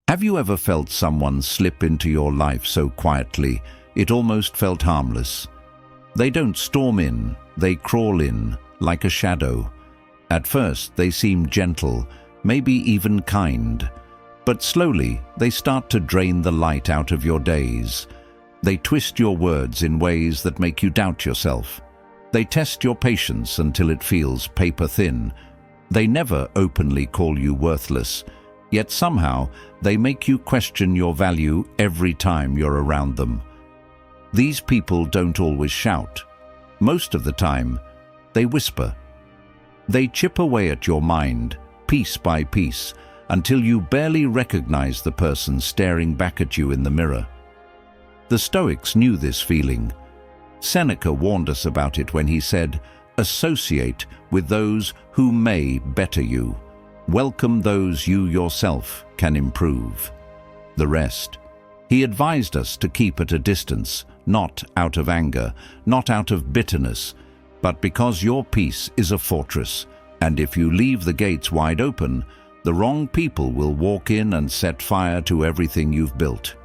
Have you ever felt someone slip into your life so quietly it almost felt harmless? They don't storm in, they crawl in, like a shadow. At first they seem gentle, maybe even kind, but slowly they start to drain the light out of your days. They twist your words in ways that make you doubt yourself. They test your patience until it feels paper thin. They never openly call you worthless, yet somehow they make you question your value every time you're around them. These people don't always shout. Most of the time, they whisper. They chip away at your mind, piece by piece, until you barely recognize the person staring back at you in the mirror. The Stoics knew this feeling. Seneca warned us about it when he said, "Associate with those who may better you. Welcome those you yourself can improve." The rest. He advised us to keep at a distance, not out of anger, not out of bitterness, but because your peace is a fortress, and if you leave the gates wide open, the wrong people will walk in and set fire to everything you've built.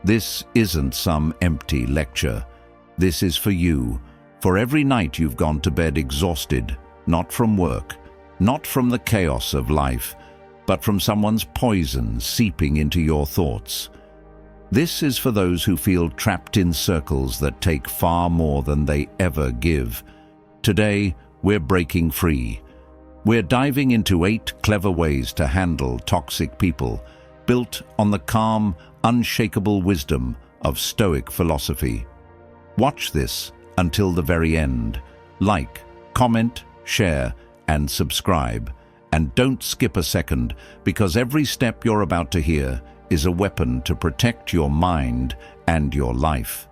This isn't some empty lecture. This is for you, for every night you've gone to bed exhausted, not from work, not from the chaos of life, but from someone's poison seeping into your thoughts. This is for those who feel trapped in circles that take far more than they ever give. Today, we're breaking free. We're diving into 8 clever ways to handle toxic people, built on the calm, unshakable wisdom of Stoic philosophy. Watch this until the very end. Like, comment, share, and subscribe. And don't skip a second, because every step you're about to hear is a weapon to protect your mind and your life.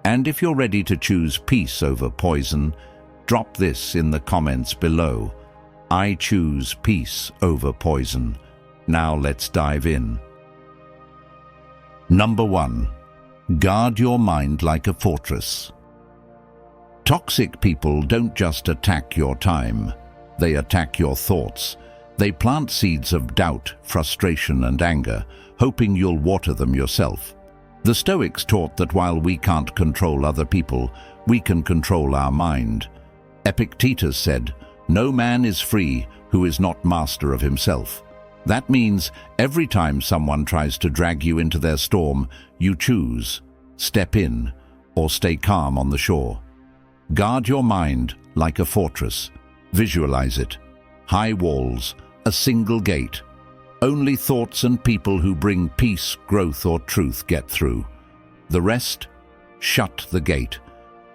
And if you're ready to choose peace over poison, drop this in the comments below. I choose peace over poison. Now let's dive in. Number 1. Guard your mind like a fortress. Toxic people don't just attack your time. They attack your thoughts. They plant seeds of doubt, frustration, and anger, hoping you'll water them yourself. The Stoics taught that while we can't control other people, we can control our mind. Epictetus said, "No man is free who is not master of himself." That means every time someone tries to drag you into their storm, you choose, step in, or stay calm on the shore. Guard your mind like a fortress. Visualize it. High walls, a single gate. Only thoughts and people who bring peace, growth, or truth get through. The rest? Shut the gate.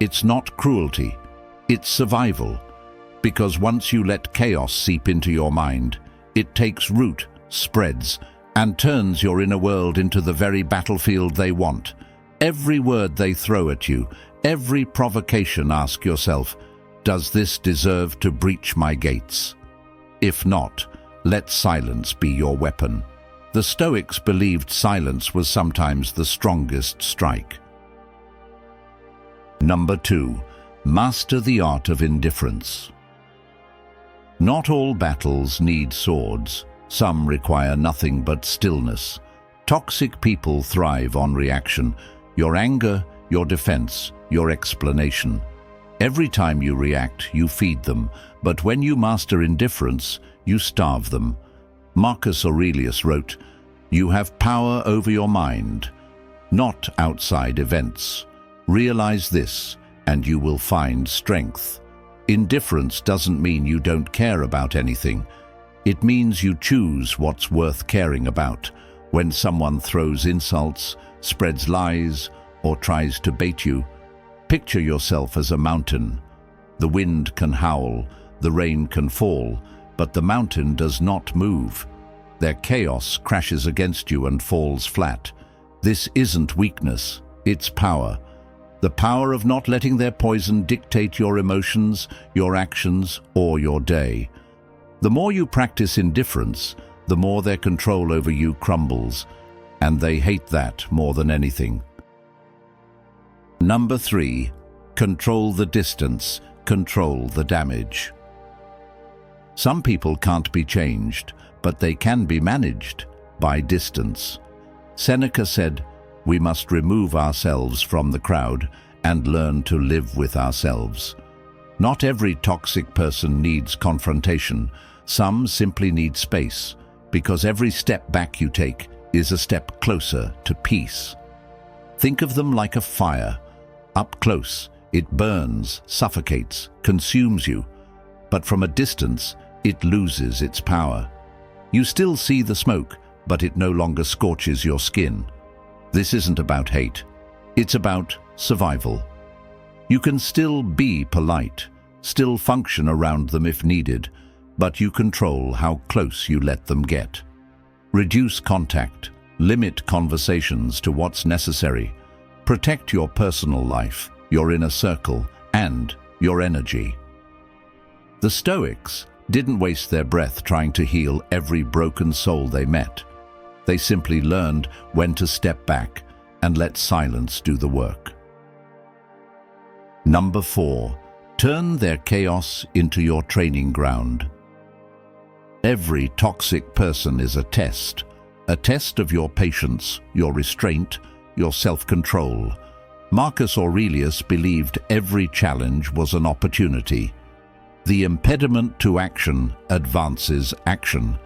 It's not cruelty. It's survival. Because once you let chaos seep into your mind, it takes root, spreads, and turns your inner world into the very battlefield they want. Every word they throw at you, every provocation, ask yourself, does this deserve to breach my gates? If not, let silence be your weapon. The Stoics believed silence was sometimes the strongest strike. Number 2. Master the art of indifference. Not all battles need swords. Some require nothing but stillness. Toxic people thrive on reaction. Your anger, your defense, your explanation. Every time you react, you feed them, but when you master indifference, you starve them. Marcus Aurelius wrote, "You have power over your mind, not outside events. Realize this, and you will find strength." Indifference doesn't mean you don't care about anything. It means you choose what's worth caring about. When someone throws insults, spreads lies, or tries to bait you, picture yourself as a mountain. The wind can howl, the rain can fall, but the mountain does not move. Their chaos crashes against you and falls flat. This isn't weakness, it's power. The power of not letting their poison dictate your emotions, your actions, or your day. The more you practice indifference, the more their control over you crumbles, and they hate that more than anything. Number 3. Control the distance, control the damage. Some people can't be changed, but they can be managed by distance. Seneca said, "We must remove ourselves from the crowd and learn to live with ourselves." Not every toxic person needs confrontation. Some simply need space, because every step back you take is a step closer to peace. Think of them like a fire. Up close, it burns, suffocates, consumes you. But from a distance, it loses its power. You still see the smoke, but it no longer scorches your skin. This isn't about hate. It's about survival. You can still be polite, still function around them if needed, but you control how close you let them get. Reduce contact, limit conversations to what's necessary. Protect your personal life, your inner circle, and your energy. The Stoics didn't waste their breath trying to heal every broken soul they met. They simply learned when to step back and let silence do the work. Number 4. Turn their chaos into your training ground. Every toxic person is a test of your patience, your restraint, your self-control. Marcus Aurelius believed every challenge was an opportunity. The impediment to action advances action.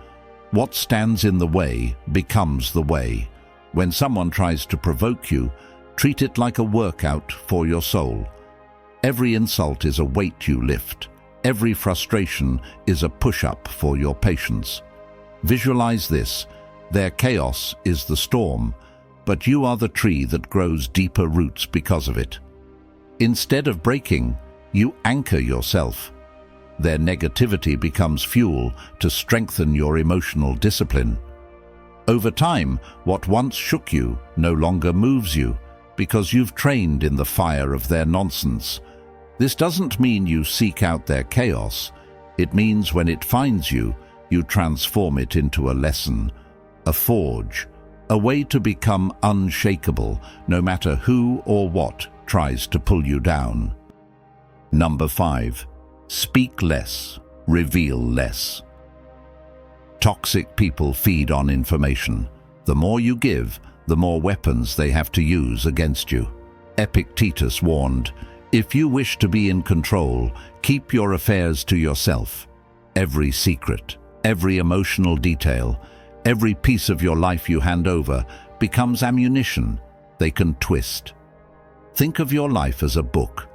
What stands in the way becomes the way. When someone tries to provoke you, treat it like a workout for your soul. Every insult is a weight you lift. Every frustration is a push-up for your patience. Visualize this. Their chaos is the storm, but you are the tree that grows deeper roots because of it. Instead of breaking, you anchor yourself. Their negativity becomes fuel to strengthen your emotional discipline. Over time, what once shook you no longer moves you because you've trained in the fire of their nonsense. This doesn't mean you seek out their chaos. It means when it finds you, you transform it into a lesson, a forge, a way to become unshakable no matter who or what tries to pull you down. Number 5. Speak less, reveal less. Toxic people feed on information. The more you give, the more weapons they have to use against you. Epictetus warned, "If you wish to be in control, keep your affairs to yourself." Every secret, every emotional detail, every piece of your life you hand over becomes ammunition they can twist. Think of your life as a book.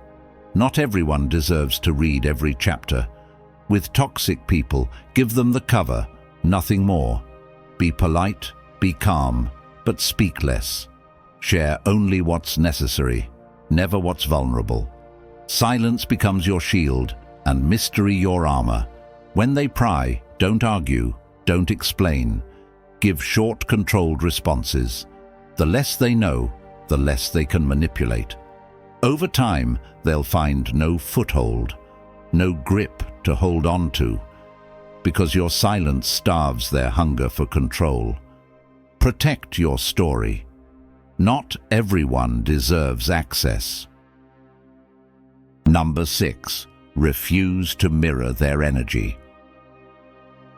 Not everyone deserves to read every chapter. With toxic people, give them the cover, nothing more. Be polite, be calm, but speak less. Share only what's necessary, never what's vulnerable. Silence becomes your shield, and mystery your armor. When they pry, don't argue, don't explain. Give short, controlled responses. The less they know, the less they can manipulate. Over time, they'll find no foothold, no grip to hold on to, because your silence starves their hunger for control. Protect your story. Not everyone deserves access. Number 6. Refuse to mirror their energy.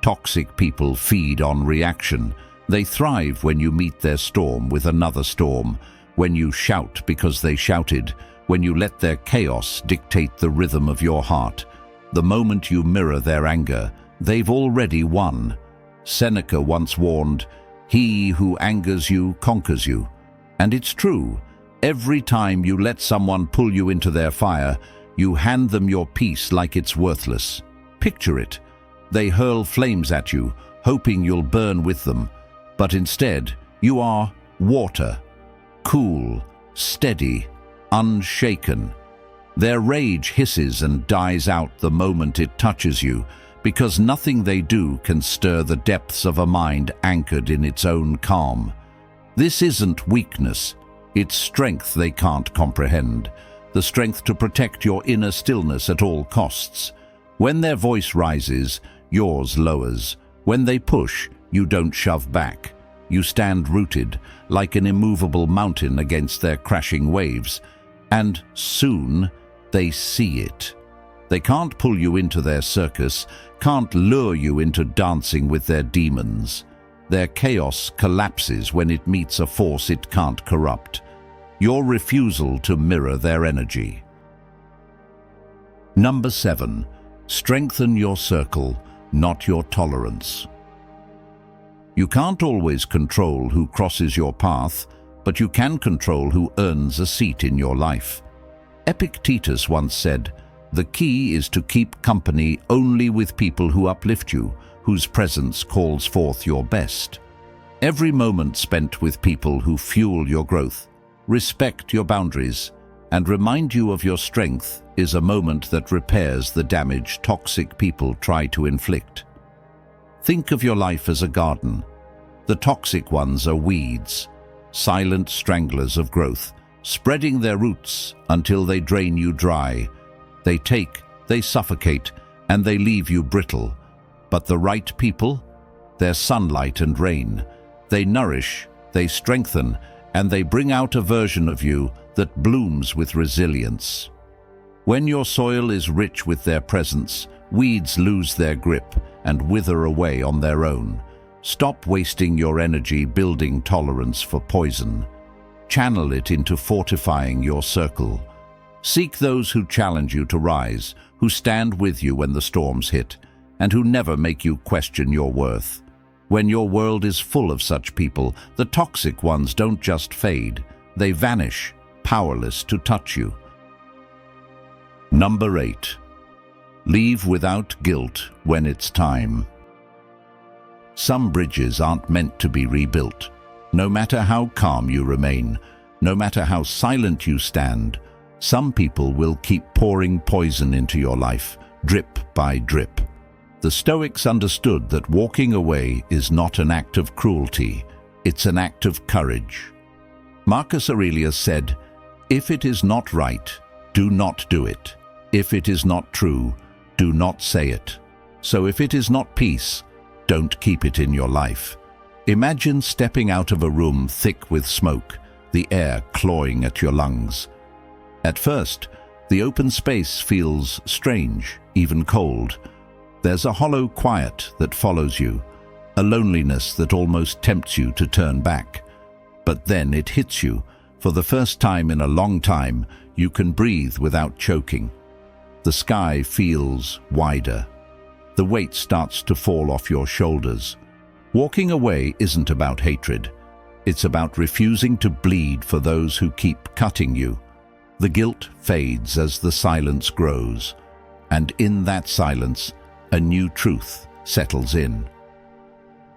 Toxic people feed on reaction. They thrive when you meet their storm with another storm, when you shout because they shouted, when you let their chaos dictate the rhythm of your heart. The moment you mirror their anger, they've already won. Seneca once warned, "He who angers you conquers you." And it's true. Every time you let someone pull you into their fire, you hand them your peace like it's worthless. Picture it. They hurl flames at you, hoping you'll burn with them. But instead, you are water. Cool, steady, unshaken. Their rage hisses and dies out the moment it touches you, because nothing they do can stir the depths of a mind anchored in its own calm. This isn't weakness, it's strength they can't comprehend, the strength to protect your inner stillness at all costs. When their voice rises, yours lowers. When they push, you don't shove back. You stand rooted, like an immovable mountain against their crashing waves. And soon, they see it. They can't pull you into their circus, can't lure you into dancing with their demons. Their chaos collapses when it meets a force it can't corrupt. Your refusal to mirror their energy. Number 7. Strengthen your circle, not your tolerance. You can't always control who crosses your path, but you can control who earns a seat in your life. Epictetus once said, "The key is to keep company only with people who uplift you, whose presence calls forth your best." Every moment spent with people who fuel your growth, respect your boundaries, and remind you of your strength is a moment that repairs the damage toxic people try to inflict. Think of your life as a garden. The toxic ones are weeds, silent stranglers of growth, spreading their roots until they drain you dry. They suffocate, and they leave you brittle. But the right people, they're sunlight and rain. They nourish, they strengthen, and they bring out a version of you that blooms with resilience. When your soil is rich with their presence, weeds lose their grip and wither away on their own. Stop wasting your energy building tolerance for poison. Channel it into fortifying your circle. Seek those who challenge you to rise, who stand with you when the storms hit, and who never make you question your worth. When your world is full of such people, the toxic ones don't just fade, they vanish, powerless to touch you. Number 8. Leave without guilt when it's time. Some bridges aren't meant to be rebuilt. No matter how calm you remain, no matter how silent you stand, some people will keep pouring poison into your life, drip by drip. The Stoics understood that walking away is not an act of cruelty, it's an act of courage. Marcus Aurelius said, "If it is not right, do not do it. If it is not true, do not say it. So if it is not peace, don't keep it in your life." Imagine stepping out of a room thick with smoke, the air clawing at your lungs. At first, the open space feels strange, even cold. There's a hollow quiet that follows you, a loneliness that almost tempts you to turn back. But then it hits you. For the first time in a long time, you can breathe without choking. The sky feels wider. The weight starts to fall off your shoulders. Walking away isn't about hatred. It's about refusing to bleed for those who keep cutting you. The guilt fades as the silence grows, and in that silence, a new truth settles in.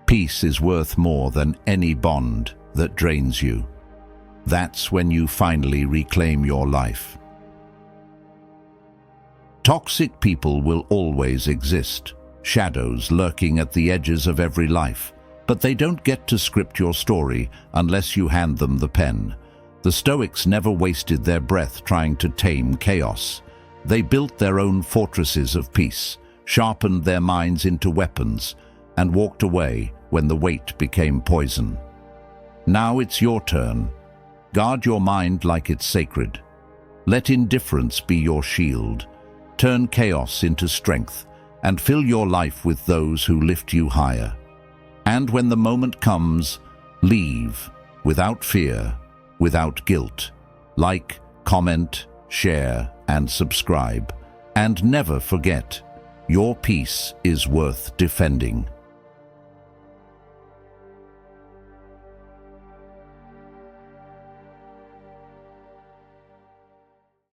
Peace is worth more than any bond that drains you. That's when you finally reclaim your life. Toxic people will always exist, shadows lurking at the edges of every life, but they don't get to script your story unless you hand them the pen. The Stoics never wasted their breath trying to tame chaos. They built their own fortresses of peace, sharpened their minds into weapons, and walked away when the weight became poison. Now it's your turn. Guard your mind like it's sacred. Let indifference be your shield. Turn chaos into strength, and fill your life with those who lift you higher. And when the moment comes, leave, without fear, without guilt. Like, comment, share, and subscribe. And never forget, your peace is worth defending.